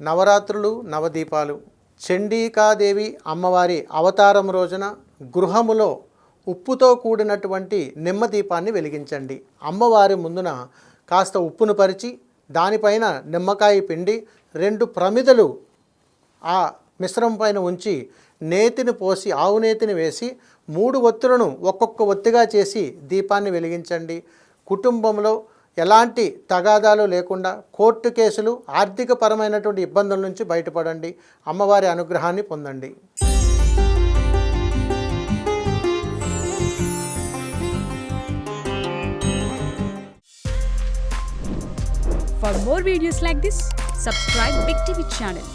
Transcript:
నవరాత్రులు నవదీపాలు చండీకాదేవి అమ్మవారి అవతారం రోజున గృహములో ఉప్పుతో కూడినటువంటి నిమ్మ దీపాన్ని వెలిగించండి. అమ్మవారి ముందున కాస్త ఉప్పును పరిచి దానిపైన నిమ్మకాయ పిండి 2 ప్రమిదలు ఆ మిశ్రమం పైన ఉంచి నేతిని పోసి ఆవు నేతిని వేసి 3 ఒత్తులను ఒక్కొక్క ఒత్తిగా చేసి దీపాన్ని వెలిగించండి. కుటుంబంలో ఎలాంటి తగాదాలు లేకుండా కోర్టు కేసులు ఆర్థికపరమైనటువంటి ఇబ్బందుల నుంచి బయటపడండి. అమ్మవారి అనుగ్రహాన్ని పొందండి. For more videos like this, subscribe Big TV channel.